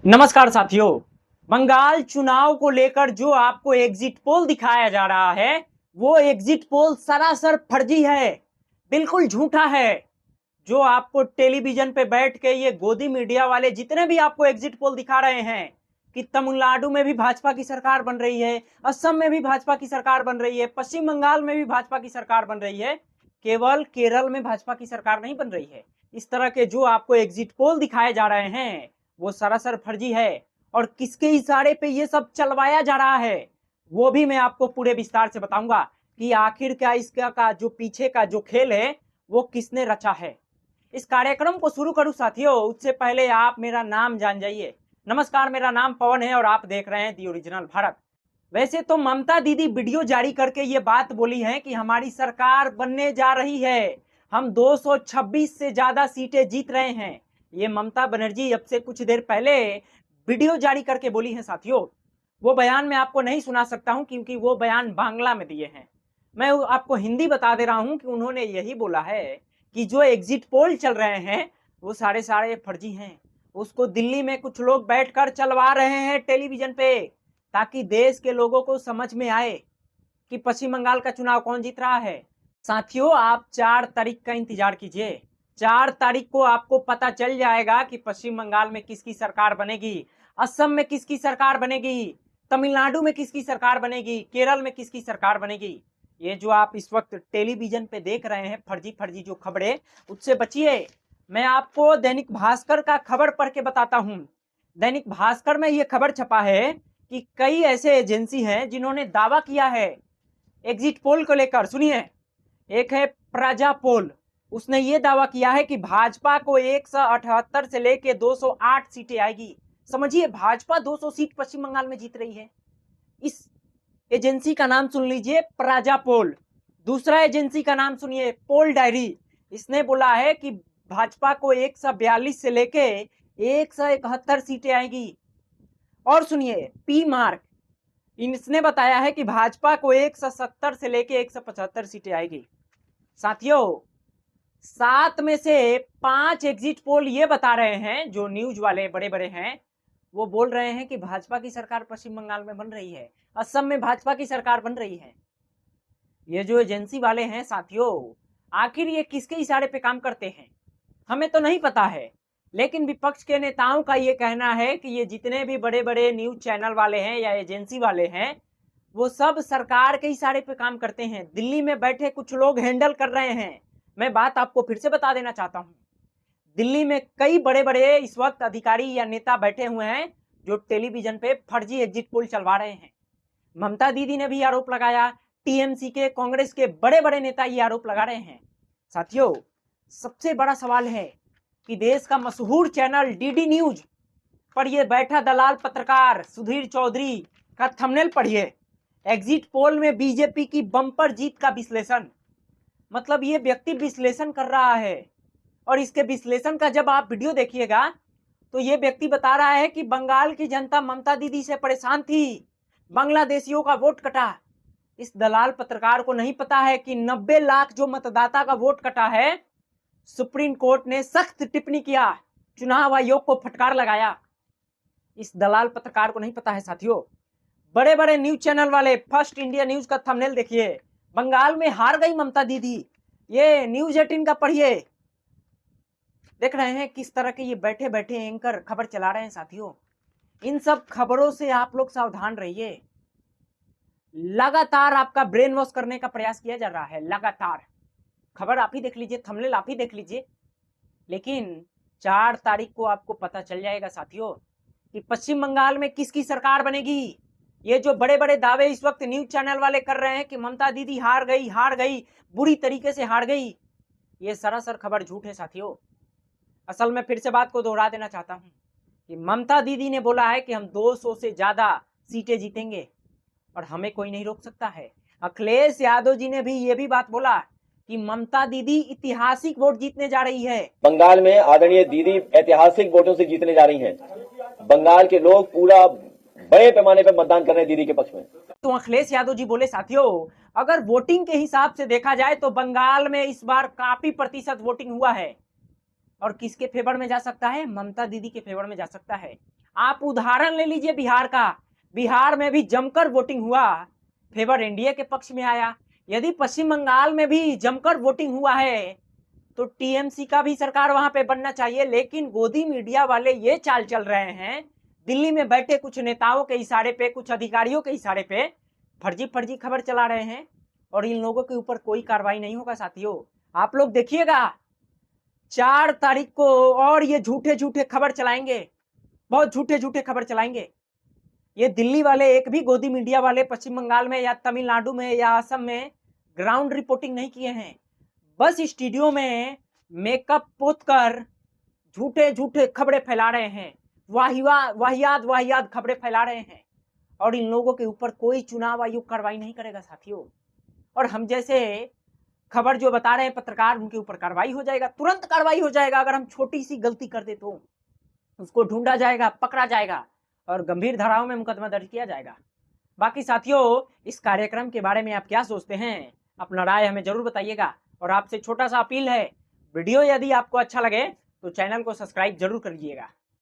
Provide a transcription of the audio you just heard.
नमस्कार साथियों। बंगाल चुनाव को लेकर जो आपको एग्जिट पोल दिखाया जा रहा है वो एग्जिट पोल सरासर फर्जी है, बिल्कुल झूठा है। जो आपको टेलीविजन पे बैठ के ये गोदी मीडिया वाले जितने भी आपको एग्जिट पोल दिखा रहे हैं कि तमिलनाडु में भी भाजपा की सरकार बन रही है, असम में भी भाजपा की सरकार बन रही है, पश्चिम बंगाल में भी भाजपा की सरकार बन रही है, केवल केरल में भाजपा की सरकार नहीं बन रही है। इस तरह के जो आपको एग्जिट पोल दिखाए जा रहे हैं वो सरासर फर्जी है। और किसके इशारे पे ये सब चलवाया जा रहा है वो भी मैं आपको पूरे विस्तार से बताऊंगा कि आखिर क्या इसका का जो पीछे का जो खेल है वो किसने रचा है। इस कार्यक्रम को शुरू करूं साथियों, उससे पहले आप मेरा नाम जान जाइए। नमस्कार, मेरा नाम पवन है और आप देख रहे हैं दी ओरिजिनल भारत। वैसे तो ममता दीदी वीडियो जारी करके ये बात बोली है कि हमारी सरकार बनने जा रही है, हम 226 से ज्यादा सीटें जीत रहे हैं। ये ममता बनर्जी अब से कुछ देर पहले वीडियो जारी करके बोली है साथियों। वो बयान मैं आपको नहीं सुना सकता हूं क्योंकि वो बयान बांग्ला में दिए हैं। मैं आपको हिंदी बता दे रहा हूं कि उन्होंने यही बोला है कि जो एग्जिट पोल चल रहे हैं वो सारे फर्जी हैं। उसको दिल्ली में कुछ लोग बैठकर चलवा रहे हैं टेलीविजन पे, ताकि देश के लोगों को समझ में आए कि पश्चिम बंगाल का चुनाव कौन जीत रहा है। साथियों, आप 4 तारीख का इंतजार कीजिए। 4 तारीख को आपको पता चल जाएगा कि पश्चिम बंगाल में किसकी सरकार बनेगी, असम में किसकी सरकार बनेगी, तमिलनाडु में किसकी सरकार बनेगी, केरल में किसकी सरकार बनेगी। ये जो आप इस वक्त टेलीविजन पे देख रहे हैं फर्जी फर्जी जो खबरें, उससे बचिए। मैं आपको दैनिक भास्कर का खबर पढ़ के बताता हूं। दैनिक भास्कर में यह खबर छपा है कि कई ऐसे एजेंसी हैं जिन्होंने दावा किया है एग्जिट पोल को लेकर। सुनिए, एक है प्रजा पोल, उसने ये दावा किया है कि भाजपा को 178 से लेके 208 सीटें आएगी। समझिए, भाजपा 200 सीट पश्चिम बंगाल में जीत रही है। इस एजेंसी का नाम सुन लीजिए, प्रजा पोल। दूसरा एजेंसी का नाम सुनिए, पोल डायरी। इसने बोला है कि भाजपा को 142 से लेके 171 सीटें आएगी। और सुनिए, पी मार्क, इसने बताया है कि भाजपा को 170 से लेके 175 सीटें आएगी। साथियों, 7 में से 5 एग्जिट पोल ये बता रहे हैं, जो न्यूज वाले बड़े बड़े हैं वो बोल रहे हैं कि भाजपा की सरकार पश्चिम बंगाल में बन रही है, असम में भाजपा की सरकार बन रही है। ये जो एजेंसी वाले हैं साथियों, आखिर ये किसके इशारे पे काम करते हैं हमें तो नहीं पता है, लेकिन विपक्ष के नेताओं का ये कहना है कि ये जितने भी बड़े बड़े न्यूज चैनल वाले हैं या एजेंसी वाले हैं वो सब सरकार के इशारे पे काम करते हैं। दिल्ली में बैठे कुछ लोग हैंडल कर रहे हैं। मैं बात आपको फिर से बता देना चाहता हूं, दिल्ली में कई बड़े बड़े इस वक्त अधिकारी या नेता बैठे हुए हैं जो टेलीविजन पे फर्जी एग्जिट पोल चलवा रहे हैं। ममता दीदी ने भी आरोप लगाया, टीएमसी के कांग्रेस के बड़े बड़े नेता ये आरोप लगा रहे हैं। साथियों, सबसे बड़ा सवाल है कि देश का मशहूर चैनल डीडी न्यूज पर ये बैठा दलाल पत्रकार सुधीर चौधरी का थंबनेल पढ़िए, एग्जिट पोल में बीजेपी की बम्पर जीत का विश्लेषण। मतलब ये व्यक्ति विश्लेषण कर रहा है और इसके विश्लेषण का जब आप वीडियो देखिएगा तो ये व्यक्ति बता रहा है कि बंगाल की जनता ममता दीदी से परेशान थी, बांग्लादेशियों का वोट कटा। इस दलाल पत्रकार को नहीं पता है कि 90 लाख जो मतदाता का वोट कटा है, सुप्रीम कोर्ट ने सख्त टिप्पणी किया, चुनाव आयोग को फटकार लगाया। इस दलाल पत्रकार को नहीं पता है साथियों। बड़े बड़े न्यूज चैनल वाले, फर्स्ट इंडिया न्यूज का थंबनेल देखिए, बंगाल में हार गई ममता दीदी। ये न्यूज 18 का पढ़िए, देख रहे हैं किस तरह के ये बैठे बैठे एंकर खबर चला रहे हैं साथियों। इन सब खबरों से आप लोग सावधान रहिए। लगातार आपका ब्रेन वॉश करने का प्रयास किया जा रहा है, लगातार। खबर आप ही देख लीजिए, थंबनेल आप ही देख लीजिए। लेकिन 4 तारीख को आपको पता चल जाएगा साथियों कि पश्चिम बंगाल में किसकी सरकार बनेगी। ये जो बड़े बड़े दावे इस वक्त न्यूज चैनल वाले कर रहे हैं कि ममता दीदी हार गई, बुरी तरीके से हार गई, ये सरासर खबर झूठ है साथियों। असल में फिर से बात को दोहरा देना चाहता हूं कि ममता दीदी ने बोला है कि हम 200 से ज्यादा सीटें जीतेंगे और हमें कोई नहीं रोक सकता है। अखिलेश यादव जी ने भी ये भी बात बोला कि ममता दीदी ऐतिहासिक वोट जीतने जा रही है। बंगाल में आदरणीय दीदी ऐतिहासिक वोटों से जीतने जा रही हैं। बंगाल के लोग पूरा बड़े पैमाने पर मतदान कर रहे हैं दीदी के पक्ष में। तो अखिलेश यादव जी बोले साथियों, अगर वोटिंग के हिसाब से देखा जाए तो बंगाल में इस बार काफी प्रतिशत वोटिंग हुआ है और किसके फेवर में जा सकता है, ममता दीदी के फेवर में जा सकता है। आप उदाहरण ले लीजिए बिहार का, बिहार में भी जमकर वोटिंग हुआ, फेवर एनडीए के पक्ष में आया। यदि पश्चिम बंगाल में भी जमकर वोटिंग हुआ है तो टीएमसी का भी सरकार वहां पे बनना चाहिए। लेकिन गोदी मीडिया वाले ये चाल चल रहे हैं, दिल्ली में बैठे कुछ नेताओं के इशारे पे, कुछ अधिकारियों के इशारे पे फर्जी फर्जी खबर चला रहे हैं और इन लोगों के ऊपर कोई कार्रवाई नहीं होगा। साथियों आप लोग देखिएगा 4 तारीख को और ये झूठे झूठे खबर चलाएंगे, बहुत झूठे झूठे खबर चलाएंगे। ये दिल्ली वाले एक भी गोदी मीडिया वाले पश्चिम बंगाल में या तमिलनाडु में या असम में ग्राउंड रिपोर्टिंग नहीं किए हैं, बस स्टूडियो में मेकअप पोत कर झूठे झूठे खबरें फैला रहे हैं, वाहियात खबरें फैला रहे हैं और इन लोगों के ऊपर कोई चुनाव आयोग कार्रवाई नहीं करेगा साथियों। और हम जैसे खबर जो बता रहे हैं पत्रकार, उनके ऊपर कार्रवाई हो जाएगा, तुरंत कार्रवाई हो जाएगा। अगर हम छोटी सी गलती कर दे तो उसको ढूंढा जाएगा, पकड़ा जाएगा और गंभीर धाराओं में मुकदमा दर्ज किया जाएगा। बाकी साथियों इस कार्यक्रम के बारे में आप क्या सोचते हैं, अपना राय हमें जरूर बताइएगा। और आपसे छोटा सा अपील है, वीडियो यदि आपको अच्छा लगे तो चैनल को सब्सक्राइब जरूर कर लीजिएगा।